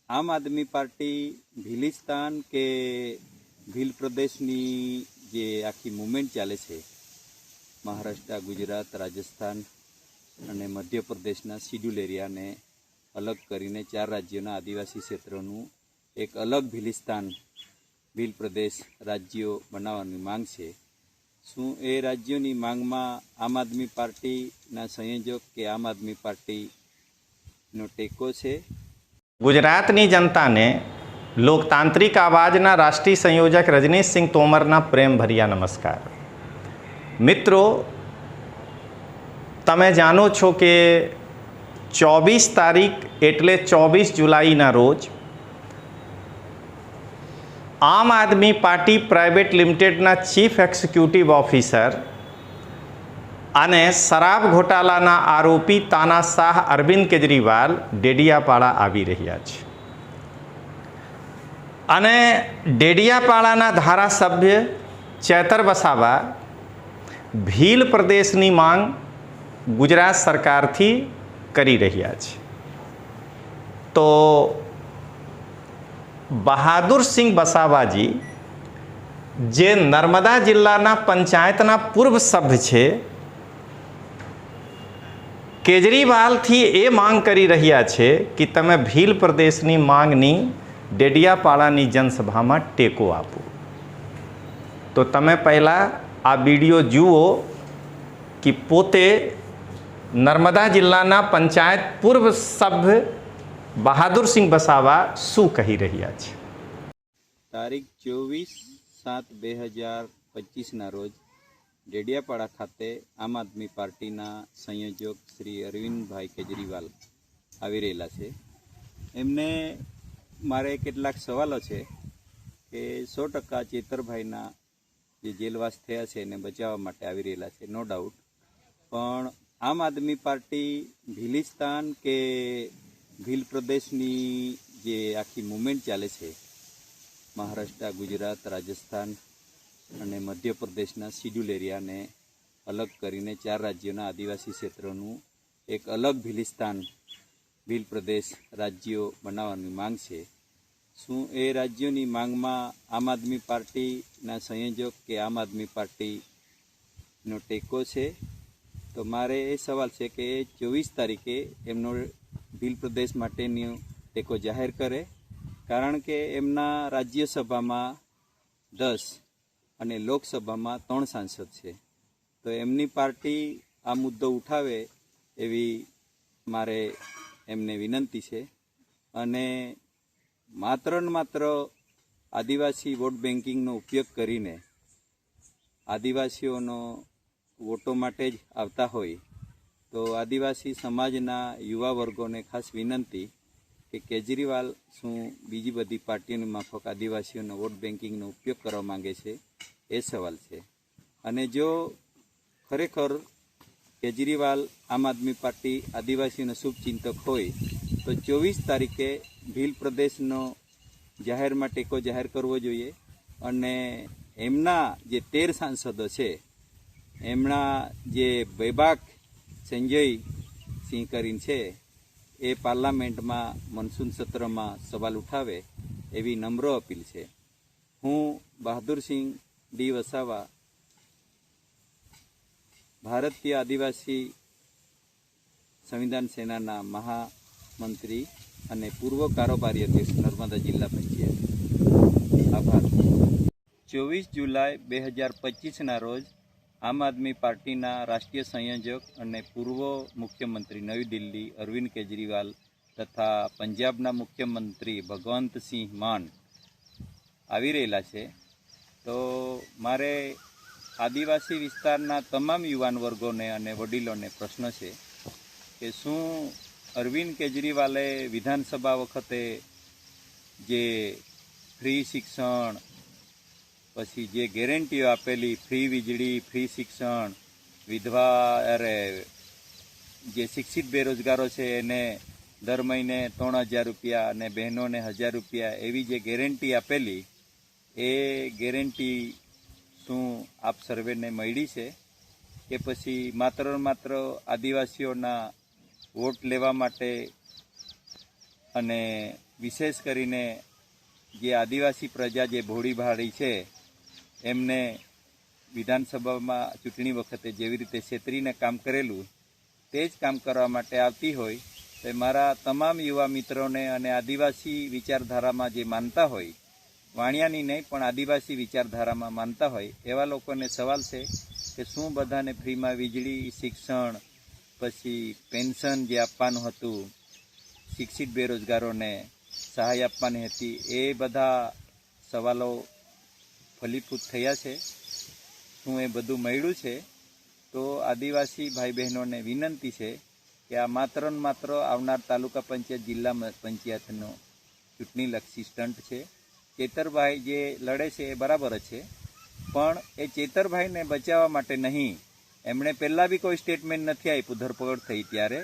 આમ આદમી પાર્ટી ભીલિસ્તાન કે ભીલ પ્રદેશની જે આખી મૂવમેન્ટ ચાલે છે, મહારાષ્ટ્ર, ગુજરાત, રાજસ્થાન અને મધ્યપ્રદેશના શિડ્યુલ એરિયાને અલગ કરીને 4 રાજ્યોના આદિવાસી ક્ષેત્રોનું એક અલગ ભીલિસ્તાન ભીલ પ્રદેશ રાજ્યો બનાવવાની માંગ છે. શું એ રાજ્યોની માંગમાં આમ આદમી પાર્ટીના સંયોજક કે આમ આદમી પાર્ટીનો ટેકો છે? ગુજરાતની જનતાને લોકતાંત્રિક આવાજના રાષ્ટ્રીય સંયોજક રજનીશસિંહ તોમરના પ્રેમભર્યા નમસ્કાર. મિત્રો, તમે જાણો છો કે 24 તારીખ એટલે 24 જુલાઈના રોજ આમ આદમી પાર્ટી પ્રાઇવેટ લિમિટેડના ચીફ એક્ઝિક્યુટિવ ઓફિસર અને શરાબ ઘોટાલાના આરોપી તાનાશાહ અરવિંદ કેજરીવાલ ડેડિયાપાડા આવી રહ્યા છે. અને ડેડિયાપાડાના ધારાસભ્ય ચેતર વસાવા ભીલ પ્રદેશની માંગ ગુજરાત સરકારથી કરી રહ્યા છે. તો બહાદુરસિંહ વસાવાજી જે નર્મદા જિલ્લાના પંચાયતના પૂર્વ સભ્ય છે, કેજરીવાલથી એ માંગ કરી રહ્યા છે કે તમે ભીલ પ્રદેશની માંગની ડેડિયાપાડાની જનસભામાં ટેકો આપો. તો તમે પહેલાં આ વિડીયો જુઓ કે પોતે નર્મદા જિલ્લાના પંચાયત પૂર્વ સભ્ય બહાદુરસિંહ વસાવા શું કહી રહ્યા છે. તારીખ 24/7/2025ના રોજ ડેડિયાપાડા ખાતે આમ આદમી પાર્ટીના સંયોજક શ્રી અરવિંદભાઈ કેજરીવાલ આવી રહેલા છે. એમને મારે કેટલાક સવાલો છે કે 100% ચેતરભાઈના જે જેલવાસ થયા છે એને બચાવવા માટે આવી રહેલા છે, નો ડાઉટ. પણ આમ આદમી પાર્ટી ભીલિસ્તાન કે ભીલ પ્રદેશની જે આખી મૂવમેન્ટ ચાલે છે, મહારાષ્ટ્ર, ગુજરાત, રાજસ્થાન અને મધ્યપ્રદેશના શિડ્યુલ એરિયાને અલગ કરીને 4 રાજ્યોના આદિવાસી ક્ષેત્રોનું એક અલગ ભીલિસ્તાન ભીલ પ્રદેશ રાજ્યો બનાવવાની માંગ છે. શું એ રાજ્યોની માંગમાં આમ આદમી પાર્ટીના સંયોજક કે આમ આદમી પાર્ટીનો ટેકો છે? તો મારે એ સવાલ છે કે 24 તારીખે એમનો ભીલ પ્રદેશ માટેનો ટેકો જાહેર કરે, કારણ કે એમના રાજ્યસભામાં 10 અને લોકસભામાં 3 સાંસદ છે. તો એમની પાર્ટી આ મુદ્દો ઉઠાવે એવી મારે એમને વિનંતી છે. અને માત્ર ને માત્ર આદિવાસી વોટ બેન્કિંગનો ઉપયોગ કરીને આદિવાસીઓનો વોટો માટે જ આવતા હોય તો આદિવાસી સમાજના યુવા વર્ગોને ખાસ વિનંતી કે કેજરીવાલ શું બીજી બધી પાર્ટીઓની માફક આદિવાસીઓનો વોટ બેન્કિંગનો ઉપયોગ કરવા માંગે છે? એ સવાલ છે. અને જો ખરેખર કેજરીવાલ આમ આદમી પાર્ટી આદિવાસીનો શુભચિંતક હોય તો 24 તારીખે ભીલ પ્રદેશનો જાહેરમાં ટેકો જાહેર કરવો જોઈએ. અને એમના જે 13 સાંસદો છે, એમના જે બેબાક સંજય સિંહ કરીને છે, એ પાર્લામેન્ટમાં મનસૂન સત્રમાં સવાલ ઉઠાવે એવી નમ્ર અપીલ છે. હું બહાદુરસિંહ ડી વસાવા, ભારતીય આદિવાસી સંવિધાન સેનાના મહામંત્રી અને પૂર્વ કારોબારી અધ્યક્ષ, નર્મદા જિલ્લા પંચાયત. આભાર. 24 જુલાઈ 2025ના રોજ આમ આદમી પાર્ટીના રાષ્ટ્રીય સંયોજક અને પૂર્વ મુખ્યમંત્રી નવી દિલ્હી અરવિંદ કેજરીવાલ તથા પંજાબના મુખ્યમંત્રી ભગવંતસિંહ માન આવી રહેલા છે. તો મારે આદિવાસી વિસ્તારના તમામ યુવાન વર્ગોને અને વડીલોને પ્રશ્ન છે કે શું અરવિંદ કેજરીવાલે વિધાનસભા વખતે જે ફ્રી શિક્ષણ, પછી જે ગેરંટીઓ આપેલી, ફ્રી વીજળી, ફ્રી શિક્ષણ, વિધવા જે શિક્ષિત બેરોજગારો છે એને દર મહિને 3000 રૂપિયા અને બહેનોને 1000 રૂપિયા, એવી જે ગેરંટી આપેલી, એ ગેરંટી શું આપ સર્વેને મળી છે કે પછી માત્ર આદિવાસીઓના વોટ લેવા માટે અને વિશેષ કરીને જે આદિવાસી પ્રજા જે ભોળી ભાળી છે એમને વિધાનસભામાં ચૂંટણી વખતે જેવી રીતે છેતરીને કામ કરેલું તે જ કામ કરવા માટે આવતી હોય તો મારા તમામ યુવા મિત્રોને અને આદિવાસી વિચારધારામાં જે માનતા હોય, વાણિયાની નહીં પણ આદિવાસી વિચારધારામાં માનતા હોય એવા લોકોને સવાલ છે કે શું બધાને ફ્રીમાં વીજળી, શિક્ષણ, પછી પેન્શન જે આપવાનું હતું, શિક્ષિત બેરોજગારોને સહાય આપવાની હતી, એ બધા સવાલો ફલીભૂત થયા છે? શું એ બધું મળ્યું છે? તો આદિવાસી ભાઈ બહેનોને વિનંતી છે કે આ માત્ર ને માત્ર આવનાર તાલુકા પંચાયત, જિલ્લા પંચાયતનો ચૂંટણીલક્ષી સ્ટન્ટ છે. ચેતરભાઈ જે લડે છે એ બરાબર જ છે, પણ એ ચેતરભાઈને બચાવવા માટે નહીં. એમણે પહેલાં બી કોઈ સ્ટેટમેન્ટ નથી આપ્યું ધરપકડ થઈ ત્યારે,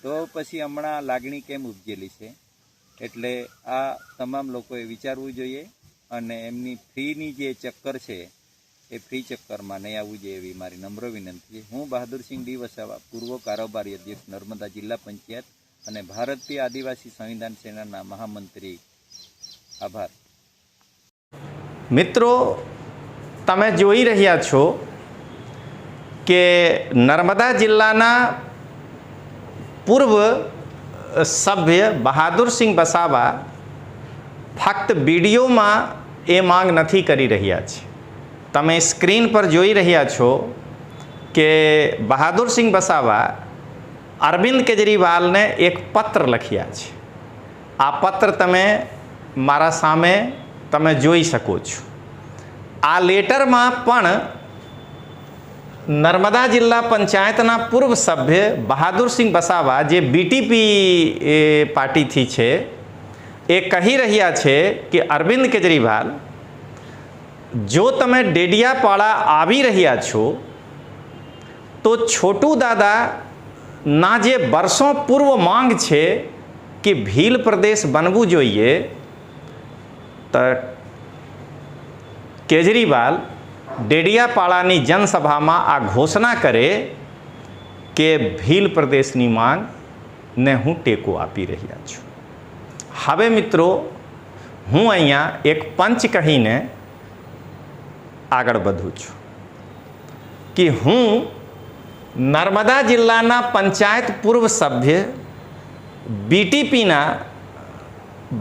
તો પછી હમણાં લાગણી કેમ ઉપજેલી છે? એટલે આ તમામ લોકોએ વિચારવું જોઈએ અને એમની ફ્રીની જે ચક્કર છે એ ફ્રી ચક્કરમાં નહીં આવવું જોઈએ એવી મારી નમ્ર વિનંતી છે. હું બહાદુરસિંહ ડી વસાવા, પૂર્વ કારોબારી અધ્યક્ષ નર્મદા જિલ્લા પંચાયત અને ભારતીય આદિવાસી સંવિધાન સેનાના મહામંત્રી. આભાર. મિત્રો, તમે જોઈ રહ્યા છો કે નર્મદા જિલ્લાના પૂર્વ સભ્ય બહાદુરસિંહ વસાવા ફક્ત વિડીયોમાં એ માંગ નથી કરી રહ્યા છે. તમે સ્ક્રીન પર જોઈ રહ્યા છો કે બહાદુરસિંહ વસાવા અરવિંદ કેજરીવાલને એક પત્ર લખ્યા છે. આ પત્ર તમે મારા સામે તમે જોઈ શકો છો. આ લેટરમાં પણ નર્મદા જિલ્લા પંચાયતના પૂર્વ સભ્ય બહાદુરસિંહ વસાવા જે બીટીપી પાર્ટીથી છે એ કહી રહ્યા છે કે અરવિંદ કેજરીવાલ, જો તમે ડેડિયાપાડા આવી રહ્યા છો તો છોટુ દાદાના જે વર્ષો પૂર્વ માંગ છે કે ભીલ પ્રદેશ બનવું જોઈએ, તો કેજરીવાલ ડેડિયાપાડાની જનસભામાં આ ઘોષણા કરે કે ભીલ પ્રદેશની માંગને હું ટેકો આપી રહ્યા છું. હવે મિત્રો, હું અહીંયા એક પંચ કહીને આગળ વધું છું કે હું નર્મદા જિલ્લાના પંચાયત પૂર્વ સભ્ય બીટીપીના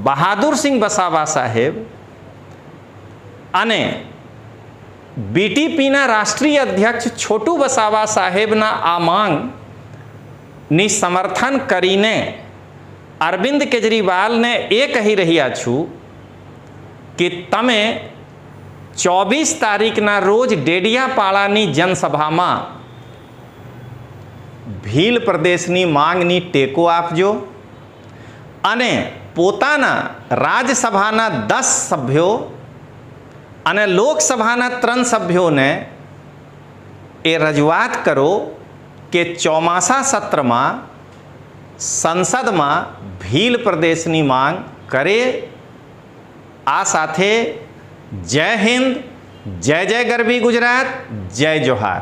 બહાદુરસિંહ વસાવા સાહેબ અને બીટીપીના રાષ્ટ્રીય અધ્યક્ષ છોટુ વસાવા સાહેબના આ માંગની સમર્થન કરીને અરવિંદ કેજરીવાલને એ કહી રહ્યા છું કે તમે 24 તારીખના રોજ ડેડિયાપાડાની જનસભામાં ભીલ પ્રદેશની માંગની ટેકો આપજો અને પોતાના રાજ્યસભાના 10 સભ્યો અને લોકસભાના 3 સભ્યોને એ રજૂઆત કરો કે ચોમાસા સત્રમાં સંસદમાં ભીલ પ્રદેશની માંગ કરે. આ સાથે જય હિન્દ, જય જય ગરવી ગુજરાત, જય જોહાર.